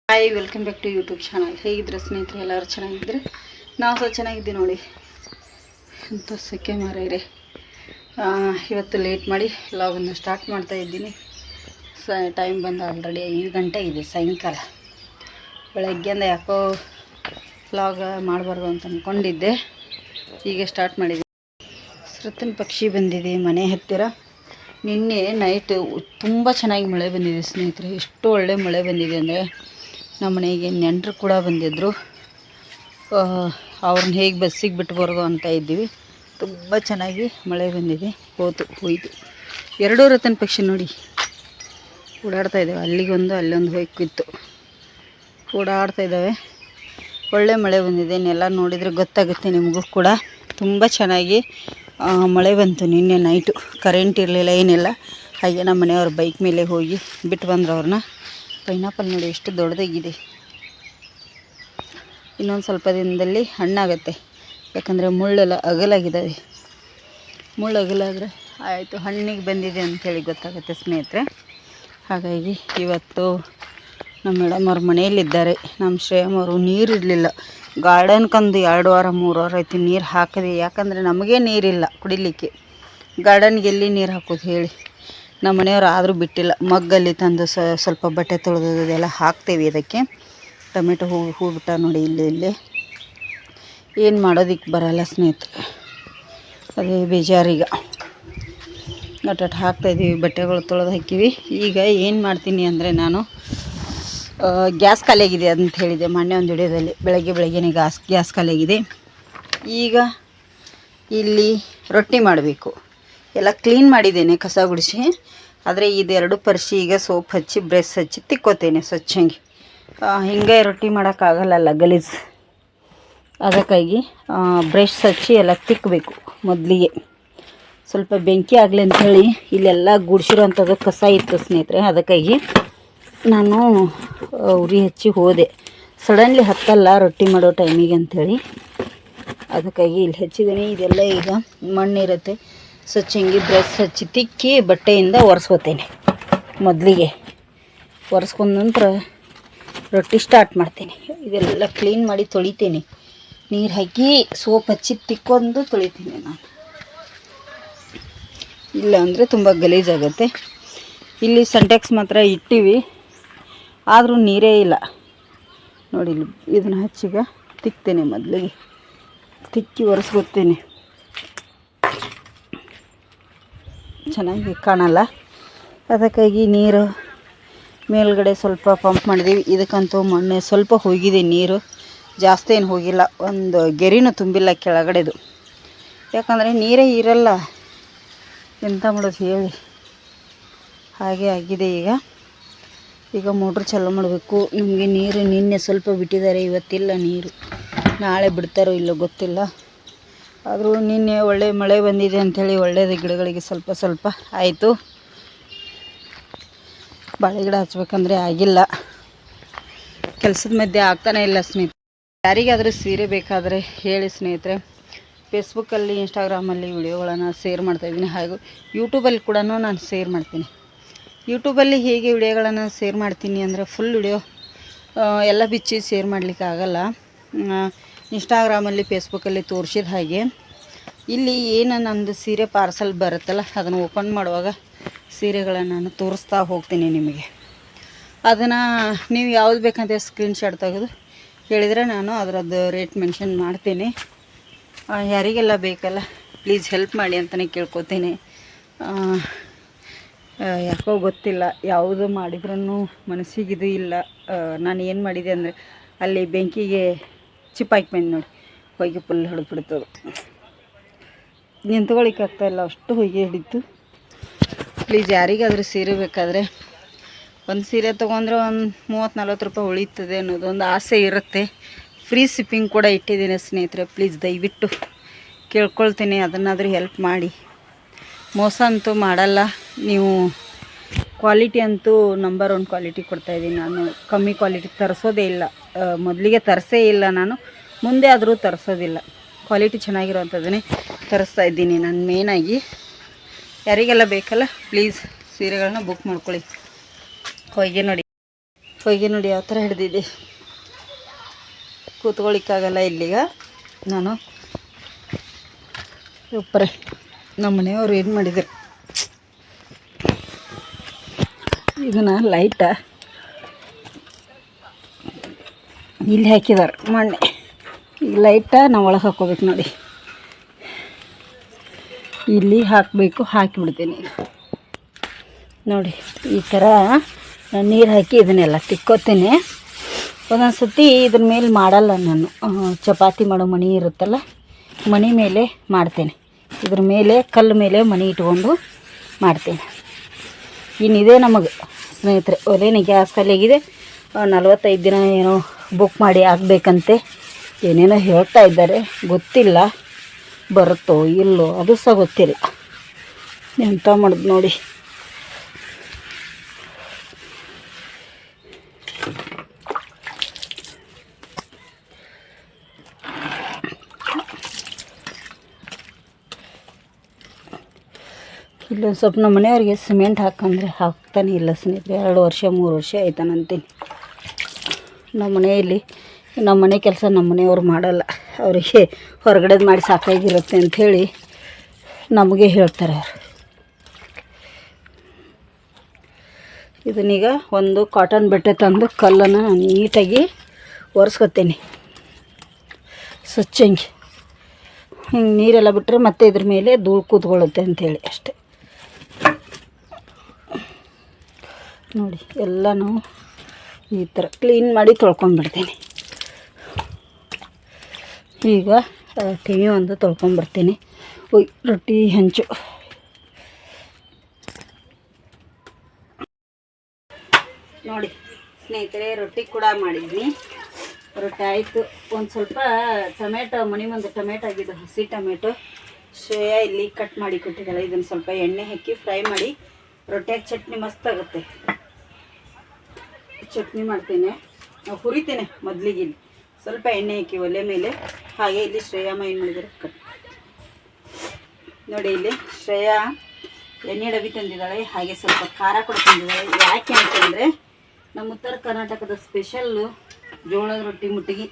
Hi, welcome back to YouTube channel. ಹೇಗಿದ್ರೆ ಸ್ನೇಹಿತರೆ, ಎಲ್ಲರೂ ಚೆನ್ನಾಗಿದ್ದರೆ ನಾವು ಸಹ ಚೆನ್ನಾಗಿದ್ದೀವಿ ನೋಡಿ. ಅಂತ ಸೆಕೆ ಮಾರೇರೆ ಇವತ್ತು ಲೇಟ್ ಮಾಡಿ ವ್ಲಾಗನ್ನು ಸ್ಟಾರ್ಟ್ ಮಾಡ್ತಾ ಇದ್ದೀನಿ. ಟೈಮ್ ಬಂದು ಆಲ್ರೆಡಿ 5 ಗಂಟೆ ಇದೆ ಸಾಯಂಕಾಲ. ಬೆಳಗ್ಗೆಯಿಂದ ಯಾಕೋ ವ್ಲಾಗ ಮಾಡಬಾರ್ದು ಅಂತ ಅಂದ್ಕೊಂಡಿದ್ದೆ, ಈಗ ಸ್ಟಾರ್ಟ್ ಮಾಡಿದ್ದೆ. ಸೃತ್ತಿನ ಪಕ್ಷಿ ಬಂದಿದೆ ಮನೆ ಹತ್ತಿರ. ನಿನ್ನೆ ನೈಟ್ ತುಂಬ ಚೆನ್ನಾಗಿ ಮಳೆ ಬಂದಿದೆ ಸ್ನೇಹಿತರೆ. ಎಷ್ಟು ಒಳ್ಳೆ ಮಳೆ ಬಂದಿದೆ ಅಂದರೆ ನಮ್ಮ ಮನೆಗೆ ನೆಂಟರು ಕೂಡ ಬಂದಿದ್ದರು. ಅವ್ರನ್ನ ಹೇಗೆ ಬಸ್ಸಿಗೆ ಬಿಟ್ಟು ಬರೋದು ಅಂತ ಇದ್ದೀವಿ. ತುಂಬ ಚೆನ್ನಾಗಿ ಮಳೆ ಬಂದಿದೆ. ಹೋಯ್ತು 2 ರತನ್ ಪಕ್ಷಿ ನೋಡಿ ಓಡಾಡ್ತಾ ಇದ್ದಾವೆ. ಅಲ್ಲಿಗೊಂದು ಅಲ್ಲೊಂದು ಹೋಯ್ಕಿತ್ತು, ಓಡಾಡ್ತಾ ಇದ್ದಾವೆ. ಒಳ್ಳೆ ಮಳೆ ಬಂದಿದೆ. ನೆಲ ನೋಡಿದರೆ ಗೊತ್ತಾಗುತ್ತೆ ನಿಮಗೂ ಕೂಡ. ತುಂಬ ಚೆನ್ನಾಗಿ ಮಳೆ ಬಂತು ನಿನ್ನೆ ನೈಟು. ಕರೆಂಟ್ ಇರಲಿಲ್ಲ, ಏನಿಲ್ಲ. ಹಾಗೆ ನಮ್ಮ ಮನೆಯವ್ರ ಬೈಕ್ ಮೇಲೆ ಹೋಗಿ ಬಿಟ್ಟು ಬಂದರು ಅವ್ರನ್ನ. ಪೈನಾಪಲ್ ನೋಡಿ ಎಷ್ಟು ದೊಡ್ಡದಾಗಿದೆ. ಇನ್ನೊಂದು ಸ್ವಲ್ಪ ದಿನದಲ್ಲಿ ಹಣ್ಣಾಗತ್ತೆ, ಯಾಕಂದರೆ ಮುಳ್ಳೆಲ್ಲ ಅಗಲಾಗಿದ್ದಾವೆ. ಮುಳ್ಳು ಅಗಲಾದರೆ ಆಯಿತು, ಹಣ್ಣಿಗೆ ಬಂದಿದೆ ಅಂಥೇಳಿ ಗೊತ್ತಾಗುತ್ತೆ ಸ್ನೇಹಿತರೆ. ಹಾಗಾಗಿ ಇವತ್ತು ನಮ್ಮ ಮೇಡಮ್ ಅವ್ರ ಮನೆಯಲ್ಲಿದ್ದಾರೆ. ನಮ್ಮ ಶ್ರೇಯಮ್ ಅವರು ನೀರಿರಲಿಲ್ಲ. ಗಾರ್ಡನ್ಗೊಂದು 2 ವಾರ 3 ವಾರ ಆಯಿತು ನೀರು ಹಾಕದೆ. ಯಾಕಂದರೆ ನಮಗೇ ನೀರಿಲ್ಲ ಕುಡಿಲಿಕ್ಕೆ. ಗಾರ್ಡನ್ಗೆ ಎಲ್ಲಿ ನೀರು ಹಾಕೋದು ಹೇಳಿ. ನಮ್ಮ ಮನೆಯವರು ಆದರೂ ಬಿಟ್ಟಿಲ್ಲ. ಮಗ್ಗಲ್ಲಿ ತಂದು ಸ್ವಲ್ಪ ಬಟ್ಟೆ ತೊಳೆದೆಲ್ಲ ಹಾಕ್ತೇವೆ ಇದಕ್ಕೆ. ಟೊಮೆಟೊ ಹೂ ಬಿಟ್ಟ ನೋಡಿ ಇಲ್ಲಿ ಏನು ಮಾಡೋದಕ್ಕೆ ಬರಲ್ಲ ಸ್ನೇಹಿತರೆ. ಅದೇ ಬೇಜಾರೀಗ. ಅಟ್ಟ ಹಾಕ್ತಾಯಿದ್ದೀವಿ, ಬಟ್ಟೆಗಳು ತೊಳೆದು ಹಾಕಿವಿ. ಈಗ ಏನು ಮಾಡ್ತೀನಿ ಅಂದರೆ ನಾನು ಗ್ಯಾಸ್ ಖಾಲಿಯಾಗಿದೆ ಅಂತ ಹೇಳಿದೆ ಮೊನ್ನೆ ಒಂದು ವಿಡಿಯೋದಲ್ಲಿ. ಬೆಳಗ್ಗೆನೇ ಗ್ಯಾಸ್ ಖಾಲಿಯಾಗಿದೆ. ಈಗ ಇಲ್ಲಿ ರೊಟ್ಟಿ ಮಾಡಬೇಕು. ಎಲ್ಲ ಕ್ಲೀನ್ ಮಾಡಿದ್ದೇನೆ ಕಸ ಗುಡಿಸಿ. ಆದರೆ ಇದೆರಡು ಪರ್ಶಿ ಈಗ ಸೋಪ್ ಹಚ್ಚಿ ಬ್ರಷ್ ಹಚ್ಚಿ ತಿಕ್ಕೋತೇನೆ ಸ್ವಚ್ಛಂಗೆ. ಹಿಂಗೆ ರೊಟ್ಟಿ ಮಾಡೋಕ್ಕಾಗಲ್ಲ ಗಲೀಜು. ಅದಕ್ಕಾಗಿ ಬ್ರಷ್ ಹಚ್ಚಿ ಎಲ್ಲ ತಿಕ್ಕಬೇಕು ಮೊದಲಿಗೆ. ಸ್ವಲ್ಪ ಬೆಂಕಿ ಆಗಲಿ ಅಂಥೇಳಿ ಇಲ್ಲೆಲ್ಲ ಗುಡಿಸಿರೋಂಥದ್ದು ಕಸ ಇತ್ತು ಸ್ನೇಹಿತರೆ. ಅದಕ್ಕಾಗಿ ನಾನು ಉರಿ ಹಚ್ಚಿ ಹೋದೆ. ಸಡನ್ಲಿ ಹತ್ತಲ್ಲ ರೊಟ್ಟಿ ಮಾಡೋ ಟೈಮಿಗೆ ಅಂಥೇಳಿ ಅದಕ್ಕಾಗಿ ಇಲ್ಲಿ ಹಚ್ಚಿದ್ದೀನಿ. ಇದೆಲ್ಲ ಈಗ ಮಣ್ಣಿರುತ್ತೆ. ಸ್ವಚ್ಛಂಗಿ ಬ್ರಷ್ ಹಚ್ಚಿ ತಿಕ್ಕಿ ಬಟ್ಟೆಯಿಂದ ಒರೆಸ್ಕೋತೇನೆ. ಮೊದಲಿಗೆ ಒರೆಸ್ಕೊಂಡ ನಂತರ ರೊಟ್ಟಿ ಸ್ಟಾರ್ಟ್ ಮಾಡ್ತೇನೆ. ಇದೆಲ್ಲ ಕ್ಲೀನ್ ಮಾಡಿ ತೊಳಿತೇನೆ. ನೀರು ಹಾಕಿ ಸೋಪ್ ಹಚ್ಚಿ ತಿಕ್ಕೊಂಡು ತೊಳಿತೀನಿ ನಾನು. ಇಲ್ಲ ಅಂದರೆ ತುಂಬ ಗಲೀಜಾಗುತ್ತೆ. ಇಲ್ಲಿ ಸೆಂಟೆಕ್ಸ್ ಮಾತ್ರ ಇಟ್ಟಿವಿ, ಆದರೂ ನೀರೇ ಇಲ್ಲ ನೋಡಿ. ಇಲ್ಲಿ ಇದನ್ನು ಹಚ್ಚಿಗ ತಿಕ್ತೇನೆ. ಮೊದಲಿಗೆ ತಿಕ್ಕಿ ಒರೆಸ್ಕೊತೇನೆ. ಚೆನ್ನಾಗಿ ಕಾಣಲ್ಲ, ಅದಕ್ಕಾಗಿ ನೀರು ಮೇಲ್ಗಡೆ ಸ್ವಲ್ಪ ಪಂಪ್ ಮಾಡಿದ್ದೀವಿ. ಇದಕ್ಕಂತೂ ಮೊನ್ನೆ ಸ್ವಲ್ಪ ಹೋಗಿದೆ ನೀರು, ಜಾಸ್ತಿ ಏನು ಹೋಗಿಲ್ಲ. ಒಂದು ಗೆರಿನೂ ತುಂಬಿಲ್ಲ ಕೆಳಗಡೆದು. ಯಾಕಂದರೆ ನೀರೇ ಇರಲ್ಲ, ಎಂತ ಮಾಡೋದು ಹೇಳಿ. ಹಾಗೆ ಆಗಿದೆ. ಈಗ ಮೋಟ್ರ್ ಚಾಲೂ ಮಾಡಬೇಕು. ನಮಗೆ ನೀರು ನಿನ್ನೆ ಸ್ವಲ್ಪ ಬಿಟ್ಟಿದ್ದಾರೆ, ಇವತ್ತಿಲ್ಲ ನೀರು. ನಾಳೆ ಬಿಡ್ತಾರೋ ಇಲ್ಲೋ ಗೊತ್ತಿಲ್ಲ. ಆದರೂ ನಿನ್ನೆ ಒಳ್ಳೆ ಮಳೆ ಬಂದಿದೆ ಅಂಥೇಳಿ ಒಳ್ಳೆಯದು. ಗಿಡಗಳಿಗೆ ಸ್ವಲ್ಪ ಆಯಿತು. ಬಾಳೆ ಗಿಡ ಹಚ್ಬೇಕಂದ್ರೆ ಆಗಿಲ್ಲ. ಕೆಲಸದ ಮಧ್ಯೆ ಆಗ್ತಾನೆ ಇಲ್ಲ ಸ್ನೇಹಿತರೆ. ಯಾರಿಗಾದರೂ ಸೀರೆ ಬೇಕಾದರೆ ಹೇಳಿ ಸ್ನೇಹಿತರೆ. ಫೇಸ್ಬುಕ್ಕಲ್ಲಿ, ಇನ್ಸ್ಟಾಗ್ರಾಮಲ್ಲಿ ವಿಡಿಯೋಗಳನ್ನು ಶೇರ್ ಮಾಡ್ತಾಯಿದ್ದೀನಿ. ಹಾಗೂ ಯೂಟ್ಯೂಬಲ್ಲಿ ಕೂಡ ನಾನು ಶೇರ್ ಮಾಡ್ತೀನಿ. ಯೂಟ್ಯೂಬಲ್ಲಿ ಹೇಗೆ ವಿಡಿಯೋಗಳನ್ನು ಶೇರ್ ಮಾಡ್ತೀನಿ ಅಂದರೆ ಫುಲ್ ವಿಡಿಯೋ ಎಲ್ಲ ಬಿಚ್ಚಿ ಶೇರ್ ಮಾಡಲಿಕ್ಕೆ ಆಗಲ್ಲ. ಇನ್ಸ್ಟಾಗ್ರಾಮಲ್ಲಿ, ಫೇಸ್ಬುಕ್ಕಲ್ಲಿ ತೋರಿಸಿದ ಹಾಗೆ ಇಲ್ಲಿ ಏನು ನಂದು ಸೀರೆ ಪಾರ್ಸಲ್ ಬರುತ್ತಲ್ಲ, ಅದನ್ನು ಓಪನ್ ಮಾಡುವಾಗ ಸೀರೆಗಳನ್ನು ನಾನು ತೋರಿಸ್ತಾ ಹೋಗ್ತೀನಿ ನಿಮಗೆ. ಅದನ್ನು ನೀವು ಯಾವುದು ಬೇಕಂತ ಸ್ಕ್ರೀನ್ಶಾಟ್ ತೆಗೆದು ಹೇಳಿದರೆ ನಾನು ಅದರದ್ದು ರೇಟ್ ಮೆನ್ಷನ್ ಮಾಡ್ತೀನಿ. ಯಾರಿಗೆಲ್ಲ ಬೇಕಲ್ಲ ಪ್ಲೀಸ್ ಹೆಲ್ಪ್ ಮಾಡಿ ಅಂತಲೇ ಕೇಳ್ಕೊತೀನಿ. ಯಾಕೋ ಗೊತ್ತಿಲ್ಲ, ಯಾವುದು ಮಾಡಿದ್ರೂ ಮನಸ್ಸಿಗಿದು ಇಲ್ಲ. ನಾನು ಏನು ಮಾಡಿದೆ ಅಂದರೆ ಅಲ್ಲಿ ಬೆಂಕಿಗೆ ಚಿಪ್ ಹಾಕ್ಬಂದು ನೋಡಿ, ಹೊಯ್ಗೆ ಫುಲ್ ಹಿಡಿದ್ಬಿಡ್ತದೆ. ನಿಂತ್ಕೊಳ್ಳಿಕ್ಕೆ ಆಗ್ತಾಯಿಲ್ಲ, ಅಷ್ಟು ಹೊಯ್ಗೆ ಹಿಡಿತು. ಪ್ಲೀಸ್ ಯಾರಿಗಾದರೂ ಸೀರೆ ಬೇಕಾದರೆ, ಒಂದು ಸೀರೆ ತೊಗೊಂಡ್ರೆ ಒಂದು 30-40 ರೂಪಾಯಿ ಉಳೀತದೆ ಅನ್ನೋದೊಂದು ಆಸೆ ಇರುತ್ತೆ. ಫ್ರೀ ಶಿಪ್ಪಿಂಗ್ ಕೂಡ ಇಟ್ಟಿದ್ದೀನಿ ಸ್ನೇಹಿತರೆ. ಪ್ಲೀಸ್ ದಯವಿಟ್ಟು ಕೇಳ್ಕೊಳ್ತೀನಿ, ಅದನ್ನಾದರೂ ಹೆಲ್ಪ್ ಮಾಡಿ. ಮೋಸ ಅಂತೂ ಮಾಡಲ್ಲ. ನೀವು ಕ್ವಾಲಿಟಿ ಅಂತೂ ನಂಬರ್ 1 ಕ್ವಾಲಿಟಿ ಕೊಡ್ತಾಯಿದ್ದೀನಿ. ನಾನು ಕಮ್ಮಿ ಕ್ವಾಲಿಟಿ ತರಿಸೋದೇ ಇಲ್ಲ. ಮೊದಲಿಗೆ ತರಿಸೇ ಇಲ್ಲ, ನಾನು ಮುಂದೆ ಆದರೂ ತರಿಸೋದಿಲ್ಲ. ಕ್ವಾಲಿಟಿ ಚೆನ್ನಾಗಿರೋವಂಥದ್ದನ್ನೇ ತರಿಸ್ತಾ ಇದ್ದೀನಿ ನಾನು ಮೇಯ್ನಾಗಿ. ಯಾರಿಗೆಲ್ಲ ಬೇಕಲ್ಲ ಪ್ಲೀಸ್ ಸೀರೆಗಳನ್ನ ಬುಕ್ ಮಾಡ್ಕೊಳ್ಳಿ. ಹೊಯ್ಗೆ ನೋಡಿ ಹೊಯ್ಗೆ ನೋಡಿ ಯಾವ ಥರ ಹಿಡ್ದಿದೆ. ಕೂತ್ಕೊಳ್ಳಿಕ್ಕಾಗಲ್ಲ ಇಲ್ಲಿಗ. ನಾನು ಉಪ್ಪರೆ ನಮ್ಮ ಮನೆಯವ್ರು ಏನು ಮಾಡಿದ್ರು, ಇದನ್ನು ಲೈಟ ಇಲ್ಲಿ ಹಾಕಿದಾರೆ ಮಣ್ಣೆ. ಈ ಲೈಟ ನಾವು ಒಳಗೆ ಹಾಕ್ಕೋಬೇಕು ನೋಡಿ, ಇಲ್ಲಿ ಹಾಕಬೇಕು. ಹಾಕಿಬಿಡ್ತೀನಿ ಈಗ ನೋಡಿ. ಈ ಥರ ನೀರು ಹಾಕಿ ಇದನ್ನೆಲ್ಲ ತಿಕ್ಕೋತೀನಿ. ಒಂದೊಂದು ಸತಿ ಇದ್ರ ಮೇಲೆ ಮಾಡಲ್ಲ ನಾನು. ಚಪಾತಿ ಮಾಡೋ ಮಣಿ ಇರುತ್ತಲ್ಲ, ಮಣಿ ಮೇಲೆ ಮಾಡ್ತೇನೆ. ಇದ್ರ ಮೇಲೆ ಕಲ್ಲು ಮೇಲೆ ಮಣಿ ಇಟ್ಕೊಂಡು ಮಾಡ್ತೇನೆ. ಇನ್ನಿದೆ ನಮಗೆ ಸ್ನೇಹಿತರೆ, ಒಲೆನೇ ಗ್ಯಾಸ್ ಖಾಲಿಯಾಗಿದೆ. 45 ದಿನ ಏನೋ ಬುಕ್ ಮಾಡಿ ಆಗಬೇಕಂತೆ, ಏನೇನೋ ಹೇಳ್ತಾ ಇದ್ದಾರೆ. ಗೊತ್ತಿಲ್ಲ ಬರುತ್ತೋ ಇಲ್ಲೋ, ಅದು ಸಹ ಗೊತ್ತಿಲ್ಲ. ಎಂತ ಮಾಡೋದು ನೋಡಿ. ಇಲ್ಲೊಂದು ಸ್ವಲ್ಪ ನಮ್ಮ ಮನೆಯವ್ರಿಗೆ ಸಿಮೆಂಟ್ ಹಾಕಂದ್ರೆ ಹಾಕ್ತಾನೆ ಇಲ್ಲ ಸ್ನೇಹಿತರೆ. 2 ವರ್ಷ 3 ವರ್ಷ ಆಯ್ತಾನಂತೀನಿ. ನಮ್ಮ ಮನೆಯಲ್ಲಿ ನಮ್ಮ ಮನೆ ಕೆಲಸ ನಮ್ಮ ಮನೆಯವ್ರು ಮಾಡಲ್ಲ, ಅವರಿಗೆ ಹೊರಗಡೆದು ಮಾಡಿ ಸಾಕಾಗಿರುತ್ತೆ ಅಂಥೇಳಿ ನಮಗೆ ಹೇಳ್ತಾರೆ ಅವರು. ಇದನ್ನೀಗ ಒಂದು ಕಾಟನ್ ಬಟ್ಟೆ ತಂದು ಕಲ್ಲನ್ನು ನೀಟಾಗಿ ಒರೆಸ್ಕೊತೀನಿ ಸ್ವಚ್ಛಂಗಿ. ಹಿಂಗೆ ನೀರೆಲ್ಲ ಬಿಟ್ಟರೆ ಮತ್ತೆ ಇದ್ರ ಮೇಲೆ ಧೂಳು ಕೂತ್ಕೊಳ್ಳುತ್ತೆ ಅಂಥೇಳಿ ಅಷ್ಟೆ. ನೋಡಿ ಎಲ್ಲನೂ ಈ ಥರ ಕ್ಲೀನ್ ಮಾಡಿ ತೊಳ್ಕೊಂಡ್ಬಿಡ್ತೀನಿ. ಈಗ ಟಿವಿ ಒಂದು ತೊಳ್ಕೊಂಡ್ಬರ್ತೀನಿ. ರೊಟ್ಟಿ ಹೆಂಚು ನೋಡಿ ಸ್ನೇಹಿತರೆ, ರೊಟ್ಟಿ ಕೂಡ ಮಾಡಿದ್ನಿ. ರೊಟ್ಟಿ ಆಯಿತು. ಒಂದು ಸ್ವಲ್ಪ ಟೊಮೆಟೊ, ಮಣಿ ಒಂದು ಟೊಮೆಟೊ ಆಗಿದ್ದು, ಹಸಿ ಟೊಮೆಟೊ ಶ್ರೇಯಾ ಇಲ್ಲಿ ಕಟ್ ಮಾಡಿ ಕೊಟ್ಟಿದ್ದಾಳೆ. ಇದನ್ನು ಸ್ವಲ್ಪ ಎಣ್ಣೆ ಹಾಕಿ ಫ್ರೈ ಮಾಡಿ ರೊಟ್ಟಿಯಾಗಿ ಚಟ್ನಿ ಮಸ್ತ್ ಆಗುತ್ತೆ. ಚಟ್ನಿ ಮಾಡ್ತೇನೆ, ಹುರಿತೇನೆ ಮೊದಲಿಗೆ. ಇಲ್ಲಿ ಸ್ವಲ್ಪ ಎಣ್ಣೆ ಹಾಕಿ ಒಲೆ ಮೇಲೆ. ಹಾಗೆ ಇಲ್ಲಿ ಶ್ರೇಯಮ್ಮ ಏನು ಮಾಡಿದ್ದಾರೆ ಕಟ್ ನೋಡಿ. ಇಲ್ಲಿ ಶ್ರೇಯಾ ಎಣ್ಣೆ ಡಬ್ಬಿ ತಂದಿದ್ದಾಳೆ, ಹಾಗೆ ಸ್ವಲ್ಪ ಖಾರ ಕೂಡ ತಂದಿದ್ದಾಳೆ. ಯಾಕೆ ಅಂತಂದರೆ ನಮ್ಮ ಉತ್ತರ ಕರ್ನಾಟಕದ ಸ್ಪೆಷಲ್ಲು ಜೋಳದ ರೊಟ್ಟಿ ಮುಟ್ಟಿಗೆ.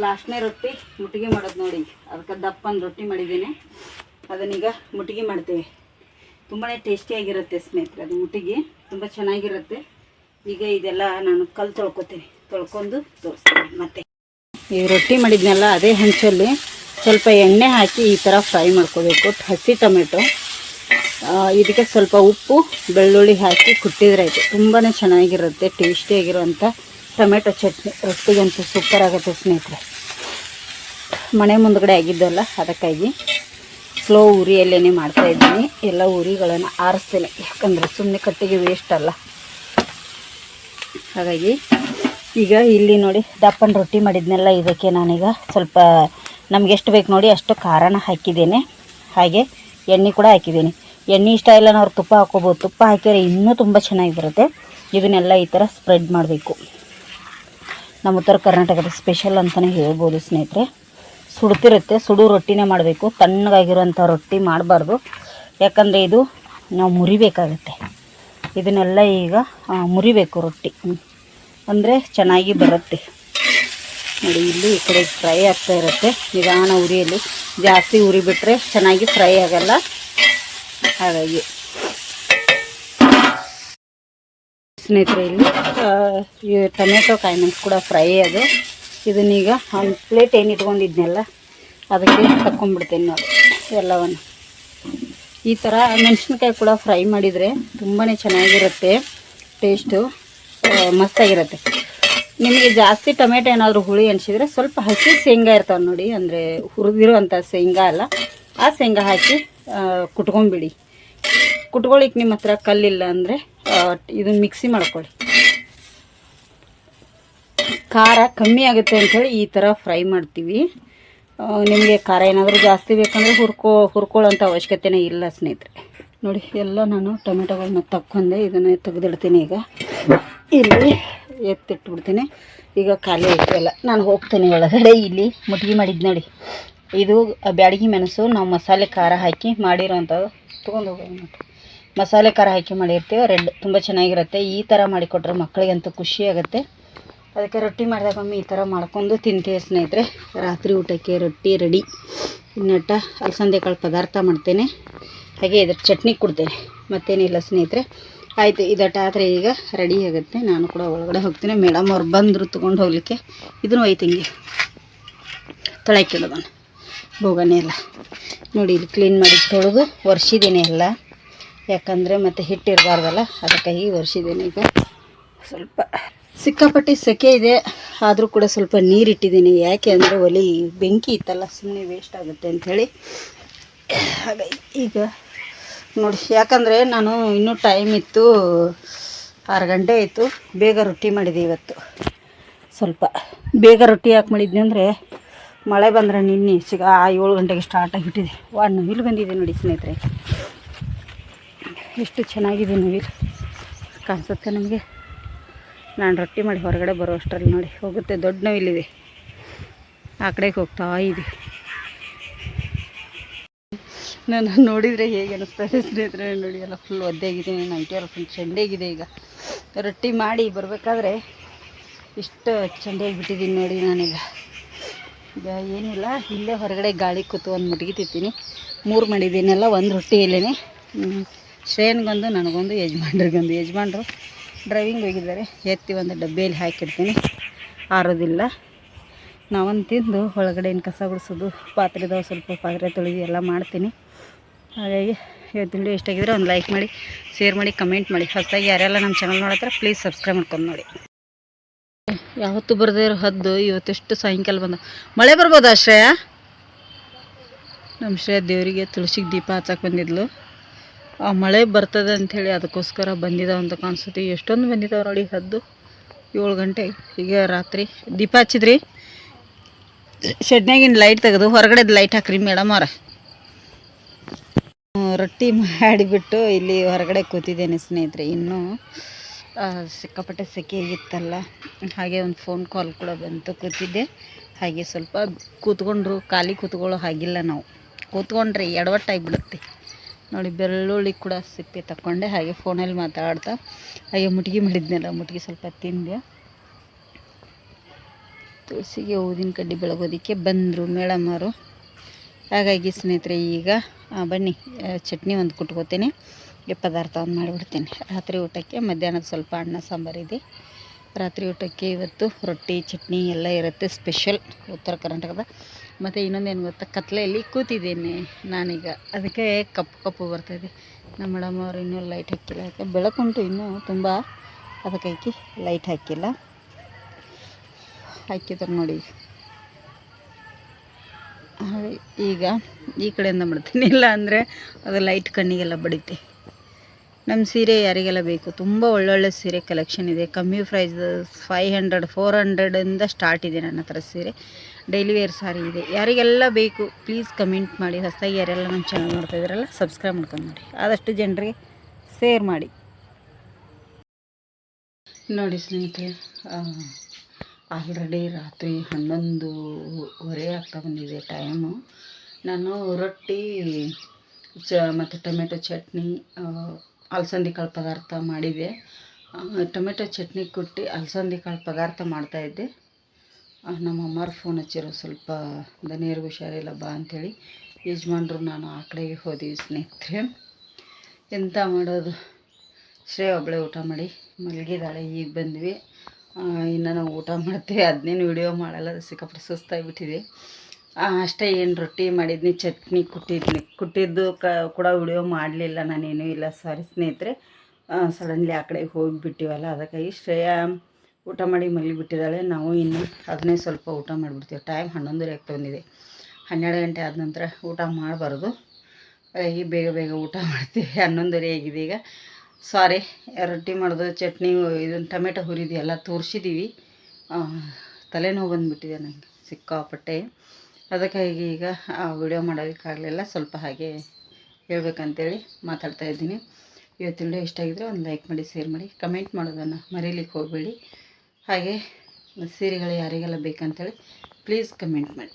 ಲಾಸ್ಟ್ನೇ ರೊಟ್ಟಿ ಮುಟ್ಟಿಗೆ ಮಾಡೋದು ನೋಡಿ. ಅದಕ್ಕೆ ದಪ್ಪನ ರೊಟ್ಟಿ ಮಾಡಿದ್ದೀನಿ, ಅದನ್ನೀಗ ಮುಟ್ಟಿಗೆ ಮಾಡ್ತೇವೆ. ತುಂಬಾ ಟೇಸ್ಟಿಯಾಗಿರುತ್ತೆ ಸ್ನೇಹಿತರೆ. ಅದು ಮುಟ್ಟಿಗೆ ತುಂಬ ಚೆನ್ನಾಗಿರುತ್ತೆ. ಈಗ ಇದೆಲ್ಲ ನಾನು ಕಲ್ಲು ತೊಳ್ಕೊತೀನಿ, ತೊಳ್ಕೊಂಡು ತೋರಿಸ್ತೀನಿ. ಮತ್ತು ಈ ರೊಟ್ಟಿ ಮಾಡಿದ್ನೆಲ್ಲ ಅದೇ ಹಂಚಲ್ಲಿ ಸ್ವಲ್ಪ ಎಣ್ಣೆ ಹಾಕಿ ಈ ಥರ ಫ್ರೈ ಮಾಡ್ಕೋಬೇಕು. ಹಸಿ ಟೊಮೆಟೊ, ಇದಕ್ಕೆ ಸ್ವಲ್ಪ ಉಪ್ಪು ಬೆಳ್ಳುಳ್ಳಿ ಹಾಕಿ ಕುಟ್ಟಿದ್ರೆ ಆಯಿತು. ತುಂಬಾ ಚೆನ್ನಾಗಿರುತ್ತೆ, ಟೇಸ್ಟಿಯಾಗಿರುವಂಥ ಟೊಮೆಟೊ ಚಟ್ನಿ. ರೊಟ್ಟಿಗಂತೂ ಸೂಪರ್ ಆಗುತ್ತೆ ಸ್ನೇಹಿತರೆ. ಮನೆ ಮುಂದ್ಗಡೆ ಆಗಿದ್ದಲ್ಲ, ಅದಕ್ಕಾಗಿ ಸ್ಲೋ ಉರಿಯಲ್ಲೇ ಮಾಡ್ತಾಯಿದ್ದೀನಿ. ಎಲ್ಲ ಉರಿಗಳನ್ನು ಆರಿಸ್ತೇನೆ, ಯಾಕಂದರೆ ಸುಮ್ಮನೆ ಕಟ್ಟಿಗೆ ವೇಸ್ಟ್ ಅಲ್ಲ. ಹಾಗಾಗಿ ಈಗ ಇಲ್ಲಿ ನೋಡಿ ದಪ್ಪನ ರೊಟ್ಟಿ ಮಾಡಿದ್ನೆಲ್ಲ ಇದಕ್ಕೆ ನಾನೀಗ ಸ್ವಲ್ಪ ನಮ್ಗೆ ಎಷ್ಟು ಬೇಕು ನೋಡಿ ಅಷ್ಟು ಖಾರನ ಹಾಕಿದ್ದೇನೆ. ಹಾಗೆ ಎಣ್ಣೆ ಕೂಡ ಹಾಕಿದ್ದೀನಿ. ಎಣ್ಣೆ ಇಷ್ಟ ಇಲ್ಲ ನಾವು ತುಪ್ಪ ಹಾಕ್ಕೋಬೋದು, ತುಪ್ಪ ಹಾಕಿದರೆ ಇನ್ನೂ ತುಂಬ ಚೆನ್ನಾಗಿ ಬರುತ್ತೆ. ಇದನ್ನೆಲ್ಲ ಈ ಥರ ಸ್ಪ್ರೆಡ್ ಮಾಡಬೇಕು. ನಮ್ಮ ಉತ್ತರ ಕರ್ನಾಟಕದ ಸ್ಪೆಷಲ್ ಅಂತಲೇ ಹೇಳ್ಬೋದು ಸ್ನೇಹಿತರೆ. ಸುಡ್ತಿರುತ್ತೆ, ಸುಡು ರೊಟ್ಟಿನೇ ಮಾಡಬೇಕು. ತಣ್ಣಗಾಗಿರುವಂಥ ರೊಟ್ಟಿ ಮಾಡಬಾರ್ದು, ಯಾಕಂದರೆ ಇದು ನಾವು ಮುರಿಬೇಕಾಗತ್ತೆ. ಇದನ್ನೆಲ್ಲ ಈಗ ಮುರಿಬೇಕು ರೊಟ್ಟಿ, ಅಂದರೆ ಚೆನ್ನಾಗಿ ಬರುತ್ತೆ ನೋಡಿ. ಇಲ್ಲಿ ಈ ಕಡೆ ಫ್ರೈ ಆಗ್ತಾ ಇರುತ್ತೆ ನಿಧಾನ ಉರಿಯಲ್ಲಿ. ಜಾಸ್ತಿ ಉರಿ ಬಿಟ್ಟರೆ ಚೆನ್ನಾಗಿ ಫ್ರೈ ಆಗಲ್ಲ. ಹಾಗಾಗಿ ಸ್ನೇಹಿತರೆ ಇಲ್ಲಿ ಈ ಟೊಮೆಟೊ ಕಾಯಿ ಮೆಣಸು ಕೂಡ ಫ್ರೈ ಅದು. ಇದನ್ನೀಗ ಒಂದು ಪ್ಲೇಟ್ ಏನು ಇಟ್ಕೊಂಡಿದ್ನೆಲ್ಲ ಅದಕ್ಕೆ ತಕ್ಕೊಂಡ್ಬಿಡ್ತೇನೆ ನೋಡಿ ಎಲ್ಲವನ್ನು. ಈ ಥರ ಮೆಣಸಿನ್ಕಾಯಿ ಕೂಡ ಫ್ರೈ ಮಾಡಿದರೆ ತುಂಬಾ ಚೆನ್ನಾಗಿರುತ್ತೆ, ಟೇಸ್ಟು ಮಸ್ತಾಗಿರುತ್ತೆ. ನಿಮಗೆ ಜಾಸ್ತಿ ಟೊಮೆಟೊ ಏನಾದರೂ ಹುಳಿ ಅನಿಸಿದರೆ ಸ್ವಲ್ಪ ಹಸಿ ಶೇಂಗಾ ಇರ್ತಾವೆ ನೋಡಿ, ಅಂದರೆ ಹುರಿದಿರುವಂಥ ಶೇಂಗಾ ಅಲ್ಲ, ಆ ಶೇಂಗಾ ಹಾಕಿ ಕುಟ್ಕೊಂಬಿಡಿ. ಕುಟ್ಕೊಳ್ಳಿಕ್ಕೆ ನಿಮ್ಮ ಹತ್ರ ಕಲ್ಲಿಲ್ಲ ಅಂದರೆ ಇದನ್ನು ಮಿಕ್ಸಿ ಮಾಡ್ಕೊಳ್ಳಿ. ಖಾರ ಕಮ್ಮಿ ಆಗುತ್ತೆ ಅಂಥೇಳಿ ಈ ಥರ ಫ್ರೈ ಮಾಡ್ತೀವಿ. ನಿಮಗೆ ಖಾರ ಏನಾದರೂ ಜಾಸ್ತಿ ಬೇಕಂದರೆ ಹುರ್ಕೊಳ್ಳೋಂಥ ಅವಶ್ಯಕತೆನೇ ಇಲ್ಲ ಸ್ನೇಹಿತರೆ. ನೋಡಿ ಎಲ್ಲ ನಾನು ಟೊಮೆಟೊಗಳನ್ನ ತಕ್ಕೊಂಡೆ, ಇದನ್ನು ತೆಗೆದಿಡ್ತೀನಿ. ಈಗ ಇಲ್ಲಿ ಎತ್ತಿಟ್ಬಿಡ್ತೀನಿ. ಈಗ ಖಾಲಿ ಆಯ್ತಲ್ಲ, ನಾನು ಹೋಗ್ತೇನೆ ಒಳಗಡೆ. ಇಲ್ಲಿ ಮುಟ್ಗಿ ಮಾಡಿದ್ದು ನೋಡಿ, ಇದು ಬ್ಯಾಡಗಿ ಮೆಣಸು ನಾವು ಮಸಾಲೆ ಖಾರ ಹಾಕಿ ಮಾಡಿರೋಂಥದ್ದು. ತೊಗೊಂಡು ಹೋಗೋಣ ನೋಡಿ. ಮಸಾಲೆ ಖಾರ ಹಾಕಿ ಮಾಡಿರ್ತೀವಿ. ರೆಡ್ ತುಂಬ ಚೆನ್ನಾಗಿರುತ್ತೆ. ಈ ಥರ ಮಾಡಿಕೊಟ್ರೆ ಮಕ್ಕಳಿಗಂತೂ ಖುಷಿ ಆಗುತ್ತೆ. ಅದಕ್ಕೆ ರೊಟ್ಟಿ ಮಾಡಿದಾಗ ಒಮ್ಮೆ ಈ ಥರ ಮಾಡ್ಕೊಂಡು ತಿಂತೀವಿ ಸ್ನೇಹಿತರೆ. ರಾತ್ರಿ ಊಟಕ್ಕೆ ರೊಟ್ಟಿ ರೆಡಿ. ಇನ್ನಟ್ಟ ಅಲಸಂದೆ ಕಾಳು ಪದಾರ್ಥ ಮಾಡ್ತೇನೆ, ಹಾಗೆ ಇದ್ರ ಚಟ್ನಿ ಕೊಡ್ತೇನೆ, ಮತ್ತೇನಿಲ್ಲ ಸ್ನೇಹಿತರೆ. ಆಯಿತು, ಇದಟ್ಟ ಆದರೆ ಈಗ ರೆಡಿ ಆಗುತ್ತೆ. ನಾನು ಕೂಡ ಒಳಗಡೆ ಹೋಗ್ತೀನಿ. ಮೇಡಮ್ ಅವ್ರು ಬಂದರು ತೊಗೊಂಡು ಹೋಗಲಿಕ್ಕೆ. ಇದನ್ನು ಒಯ್ತಂಗೆ ತೊಳಕಿಡೋದನ್ನು ಬೋಗನೆ ಎಲ್ಲ ನೋಡಿ, ಇಲ್ಲಿ ಕ್ಲೀನ್ ಮಾಡಿ ತೊಳೆದು ಒರೆಸಿದ್ದೀನಿ ಎಲ್ಲ. ಯಾಕಂದರೆ ಮತ್ತು ಹಿಟ್ಟಿರಬಾರ್ದಲ್ಲ, ಅದಕ್ಕಾಗಿ ಒರೆಸಿದ್ದೀನಿ. ಈಗ ಸ್ವಲ್ಪ ಸಿಕ್ಕಾಪಟ್ಟೆ ಸೆಕೆ ಇದೆ, ಆದರೂ ಕೂಡ ಸ್ವಲ್ಪ ನೀರಿಟ್ಟಿದ್ದೀನಿ. ಯಾಕೆ ಅಂದರೆ ಒಲೆ ಬೆಂಕಿ ಇತ್ತಲ್ಲ, ಸುಮ್ಮನೆ ವೇಸ್ಟ್ ಆಗುತ್ತೆ ಅಂಥೇಳಿ. ಹಾಗಾಗಿ ಈಗ ನೋಡಿ, ಯಾಕಂದರೆ ನಾನು ಇನ್ನೂ ಟೈಮ್ ಇತ್ತು, 6 ಗಂಟೆ ಆಯಿತು. ಬೇಗ ರೊಟ್ಟಿ ಮಾಡಿದೆ ಇವತ್ತು. ಸ್ವಲ್ಪ ಬೇಗ ರೊಟ್ಟಿ ಯಾಕೆ ಮಾಡಿದ್ನಿ ಅಂದರೆ ಮಳೆ ಬಂದರೆ ನಿನ್ನೆ 7 ಗಂಟೆಗೆ ಸ್ಟಾರ್ಟ್ ಆಗಿಬಿಟ್ಟಿದೆ. ನವಿಲು ಬಂದಿದೆ ನೋಡಿ ಸ್ನೇಹಿತರೆ, ಎಷ್ಟು ಚೆನ್ನಾಗಿದೆ ನವಿಲು ಕಾಣಿಸುತ್ತೆ ನಮಗೆ. ನಾನು ರೊಟ್ಟಿ ಮಾಡಿ ಹೊರಗಡೆ ಬರೋ ಅಷ್ಟರಲ್ಲಿ ನೋಡಿ ಹೋಗುತ್ತೆ. ದೊಡ್ಡ ನವಿಲಿದೆ, ಆ ಕಡೆಗೆ ಹೋಗ್ತಾ ಇದೆ. ನಾನು ನೋಡಿದರೆ ಹೇಗೆ ಅನ್ನಿಸ್ತದೆ ಸ್ನೇಹಿತರೆ. ನೋಡಿ ಎಲ್ಲ ಫುಲ್ ಒದ್ದೆಗಿದ್ದೀನಿ, ನೈಟಿಯೆಲ್ಲ ಫುಲ್ ಚಂಡೆಗಿದೆ. ಈಗ ರೊಟ್ಟಿ ಮಾಡಿ ಬರಬೇಕಾದ್ರೆ ಇಷ್ಟು ಚಂಡೆಯಾಗಿಬಿಟ್ಟಿದ್ದೀನಿ ನೋಡಿ. ನಾನೀಗ ಈಗ ಏನಿಲ್ಲ, ಇಲ್ಲೇ ಹೊರಗಡೆ ಗಾಳಿ ಕೂತು ಒಂದು ಮುಟ್ಗಿ ತಿಂತೀನಿ. 3 ಮಾಡಿದ್ದೀನಲ್ಲ, 1 ರೊಟ್ಟಿ ಇಲ್ಲೇ. ಶ್ರೇಯನ್ಗೊಂದು, ನನಗೊಂದು, ಯಜಮಾನ್ರಿಗೊಂದು. ಯಜಮಾನ್ರು ಡ್ರೈವಿಂಗ್ ಹೋಗಿದ್ದಾರೆ, ಎತ್ತಿ ಒಂದು ಡಬ್ಬಿಯಲ್ಲಿ ಹಾಕಿಡ್ತೀನಿ, ಆರೋದಿಲ್ಲ. ನಾವೊಂದು ತಿಂದು ಒಳಗಡೆ ಕಸ ಗುಡಿಸೋದು, ಪಾತ್ರೆದವ ಸ್ವಲ್ಪ ಪಾತ್ರೆ ತೊಳೆದು ಎಲ್ಲ ಮಾಡ್ತೀನಿ. ಹಾಗಾಗಿ ಇವತ್ತಿನ ವಿಡಿಯೋ ಇಷ್ಟ ಆಗಿದ್ರೆ ಒಂದು ಲೈಕ್ ಮಾಡಿ, ಶೇರ್ ಮಾಡಿ, ಕಮೆಂಟ್ ಮಾಡಿ. ಹೊಸದಾಗಿ ಯಾರೆಲ್ಲ ನಮ್ಮ ಚಾನಲ್ ನೋಡತ್ತಾರೆ ಪ್ಲೀಸ್ ಸಬ್ಸ್ಕ್ರೈಬ್ ಮಾಡ್ಕೊಂಡು ನೋಡಿ. ಯಾವತ್ತೂ ಬರದೇ ಇರೋ ಹದ್ದು ಇವತ್ತೆಷ್ಟು ಸಾಯಂಕಾಲ ಬಂದ. ಮಳೆ ಬರ್ಬೋದಾ ಶ್ರೇಯ? ನಮ್ಮ ಶ್ರೇಯ ದೇವರಿಗೆ ತುಳಸಿಗೆ ದೀಪ ಹಚ್ಚಕ್ಕೆ ಬಂದಿದ್ಲು. ಆ ಮಳೆ ಬರ್ತದೆ ಅಂಥೇಳಿ ಅದಕ್ಕೋಸ್ಕರ ಬಂದಿದ್ದಾವೆ ಅಂತ ಕಾಣಿಸುತ್ತೆ. ಎಷ್ಟೊಂದು ಬಂದಿದ್ದಾವೆ ನೋಡಿ ಹದ್ದು. 7 ಗಂಟೆ ಈಗ ರಾತ್ರಿ ದೀಪ ಹಚ್ಚಿದ್ರಿ. ಶೆಡ್ನಾಗಿನ ಲೈಟ್ ತೆಗೆದು ಹೊರಗಡೆದು ಲೈಟ್ ಹಾಕ್ರಿ ಮೇಡಮ್ ಅವರ. ರೊಟ್ಟಿ ಮಾಡಿಬಿಟ್ಟು ಇಲ್ಲಿ ಹೊರಗಡೆ ಕೂತಿದ್ದೇನೆ ಸ್ನೇಹಿತರೆ. ಇನ್ನೂ ಸಿಕ್ಕಾಪಟ್ಟೆ ಸೆಕೆ ಇತ್ತಲ್ಲ, ಹಾಗೆ ಒಂದು ಫೋನ್ ಕಾಲ್ ಕೂಡ ಬಂತು, ಕೂತಿದ್ದೆ. ಹಾಗೆ ಸ್ವಲ್ಪ ಕೂತ್ಕೊಂಡ್ರು, ಖಾಲಿ ಕೂತ್ಕೊಳ್ಳೋ ಹಾಗಿಲ್ಲ ನಾವು. ಕೂತ್ಕೊಂಡ್ರೆ ಎಡವಟ್ಟಾಗಿಬಿಡುತ್ತೆ ನೋಡಿ. ಬೆಳ್ಳುಳ್ಳಿ ಕೂಡ ಸಿಪ್ಪೆ ತಗೊಂಡೆ, ಹಾಗೆ ಫೋನಲ್ಲಿ ಮಾತಾಡ್ತಾ ಹಾಗೆ ಮುಟ್ಗಿ ಮಾಡಿದ್ನಲ್ಲ, ಮುಟ್ಗಿ ಸ್ವಲ್ಪ ತಿಂದೆ. ತುಳಸಿಗೆ ಊದಿನ ಕಡ್ಡಿ ಬೆಳಗೋದಕ್ಕೆ ಬಂದರು ಮೇಡಮ್ಮರು. ಹಾಗಾಗಿ ಸ್ನೇಹಿತರೆ ಈಗ ಬನ್ನಿ ಚಟ್ನಿ ಒಂದು ಕುಟ್ಕೋತೀನಿ, ಪದಾರ್ಥ ಒಂದು ಮಾಡಿಬಿಡ್ತೀನಿ ರಾತ್ರಿ ಊಟಕ್ಕೆ. ಮಧ್ಯಾಹ್ನದ ಸ್ವಲ್ಪ ಅನ್ನ ಸಾಂಬಾರಿದೆ. ರಾತ್ರಿ ಊಟಕ್ಕೆ ಇವತ್ತು ರೊಟ್ಟಿ ಚಟ್ನಿ ಎಲ್ಲ ಇರುತ್ತೆ, ಸ್ಪೆಷಲ್ ಉತ್ತರ ಕರ್ನಾಟಕದ. ಮತ್ತು ಇನ್ನೊಂದೇನು ಗೊತ್ತಾ, ಕತ್ಲೆಯಲ್ಲಿ ಕೂತಿದ್ದೇನೆ ನಾನೀಗ, ಅದಕ್ಕೆ ಕಪ್ಪು ಕಪ್ಪು ಬರ್ತಾಯಿದೆ. ನಮ್ಮ ಮೇಡಮ್ ಅವರು ಇನ್ನೂ ಲೈಟ್ ಹಾಕಿಲ್ಲ, ಯಾಕೆ ಬೆಳಕುಂಟು ಇನ್ನೂ ತುಂಬ, ಅದಕ್ಕಾಗಿ ಲೈಟ್ ಹಾಕಿಲ್ಲ. ಹಾಕಿದ್ದಾರೆ ನೋಡಿ. ಈಗ ಈ ಕಡೆಯಿಂದ ಮಾಡ್ತೀನಿ, ಇಲ್ಲ ಅಂದರೆ ಅದು ಲೈಟ್ ಕಣ್ಣಿಗೆಲ್ಲ ಬಡಿತೆ. ನಮ್ಮ ಸೀರೆ ಯಾರಿಗೆಲ್ಲ ಬೇಕು, ತುಂಬ ಒಳ್ಳೊಳ್ಳೆ ಸೀರೆ ಕಲೆಕ್ಷನ್ ಇದೆ. ಕಮ್ಮಿ ಪ್ರೈಸ್ 500 400ಇಂದ ಸ್ಟಾರ್ಟ್ ಇದೆ ನನ್ನ ಹತ್ರ ಸೀರೆ. ಡೈಲಿ ವೇರ್ ಸಾರಿ ಇದೆ. ಯಾರಿಗೆಲ್ಲ ಬೇಕು ಪ್ಲೀಸ್ ಕಮೆಂಟ್ ಮಾಡಿ. ಹೊಸದಾಗಿ ಯಾರೆಲ್ಲ ನಮ್ಮ ಚಾನಲ್ ನೋಡ್ತಾ ಇದ್ದಾರಲ್ಲ ಸಬ್ಸ್ಕ್ರೈಬ್ ಮಾಡ್ಕೊಂಡು ನೋಡಿ, ಆದಷ್ಟು ಜನರಿಗೆ ಶೇರ್ ಮಾಡಿ ನೋಡಿ ಸ್ನೇಹಿತರೆ. ಆಲ್ರೆಡಿ ರಾತ್ರಿ 11:15 ಆಗ್ತಾ ಬಂದಿದೆ ಟೈಮು. ನಾನು ರೊಟ್ಟಿ ಮತ್ತು ಟೊಮೆಟೊ ಚಟ್ನಿ, ಅಲಸಂದೆ ಕಾಳು ಪದಾರ್ಥ ಮಾಡಿದೆ. ಟೊಮೆಟೊ ಚಟ್ನಿ ಕೊಟ್ಟು ಅಲಸಂದೆ ಕಾಳು ಪದಾರ್ಥ ಮಾಡ್ತಾಯಿದ್ದೆ. ನಮ್ಮ ಅಮ್ಮವ್ರು ಫೋನ್ ಹಚ್ಚಿರೋ, ಸ್ವಲ್ಪ ದನಿಯರ್ಗೆ ಹುಷಾರಿಲ್ಲ ಬಾ ಅಂಥೇಳಿ. ಯಜಮಾನ್ರು ನಾನು ಆ ಕಡೆಗೆ ಹೋದೀವಿ ಸ್ನೇಹಿತರೆ. ಎಂತ ಮಾಡೋದು, ಶ್ರೇಯ ಒಬ್ಬಳೇ ಊಟ ಮಾಡಿ ಮಲಗಿದ್ದಾಳೆ. ಈಗ ಬಂದ್ವಿ, ಇನ್ನು ನಾವು ಊಟ ಮಾಡ್ತೀವಿ. ಅದನ್ನೇನು ವಿಡಿಯೋ ಮಾಡಲ್ಲ, ಸಿಕ್ಕಾಪಟ್ಟೆ ಸುಸ್ತಾಗಿಬಿಟ್ಟಿದೆ ಅಷ್ಟೇ. ಏನು ರೊಟ್ಟಿ ಮಾಡಿದ್ನಿ, ಚಟ್ನಿ ಕುಟ್ಟಿದ್ದು ಕೂಡ ವಿಡಿಯೋ ಮಾಡಲಿಲ್ಲ ನಾನೇನೂ ಇಲ್ಲ, ಸಾರಿ ಸ್ನೇಹಿತರೆ. ಸಡನ್ಲಿ ಆ ಕಡೆ ಹೋಗಿಬಿಟ್ಟಿವಲ್ಲ, ಅದಕ್ಕಾಗಿ ಶ್ರೇಯ ಊಟ ಮಾಡಿ ಮಲಗಿಬಿಟ್ಟಿದ್ದಾಳೆ. ನಾವು ಇನ್ನು ಅದನ್ನೇ ಸ್ವಲ್ಪ ಊಟ ಮಾಡಿಬಿಡ್ತೀವಿ. ಟೈಮ್ 11:30 ಆಗ್ತಾ ಬಂದಿದೆ. 12 ಗಂಟೆ ಆದ ನಂತರ ಊಟ ಮಾಡಬಾರ್ದು, ಹಾಗಾಗಿ ಬೇಗ ಬೇಗ ಊಟ ಮಾಡ್ತೀವಿ. 11:30 ಆಗಿದೆ ಈಗ. ಸಾರಿ, ರೊಟ್ಟಿ ಮಾಡೋದು, ಚಟ್ನಿ, ಇದನ್ನು ಟೊಮೆಟೊ ಹುರಿದು ಎಲ್ಲ ತೋರಿಸಿದ್ದೀವಿ. ತಲೆನೋವು ಬಂದುಬಿಟ್ಟಿದೆ ನನಗೆ ಸಿಕ್ಕಾಪಟ್ಟೆ, ಅದಕ್ಕಾಗಿ ಈಗ ವಿಡಿಯೋ ಮಾಡೋದಕ್ಕಾಗಲಿಲ್ಲ. ಸ್ವಲ್ಪ ಹಾಗೆ ಹೇಳ್ಬೇಕಂತೇಳಿ ಮಾತಾಡ್ತಾ ಇದ್ದೀನಿ. ಇವತ್ತಿನ ವಿಡಿಯೋ ಇಷ್ಟ ಆಗಿದ್ರೆ ಒಂದು ಲೈಕ್ ಮಾಡಿ, ಶೇರ್ ಮಾಡಿ, ಕಮೆಂಟ್ ಮಾಡೋದನ್ನು ಮರೀಲಿಕ್ಕೆ ಹೋಗಬೇಡಿ. ಹಾಗೆ ಸೀರೆಗಳು ಯಾರಿಗೆಲ್ಲ ಬೇಕಂತೇಳಿ ಪ್ಲೀಸ್ ಕಮೆಂಟ್ ಮಾಡಿ.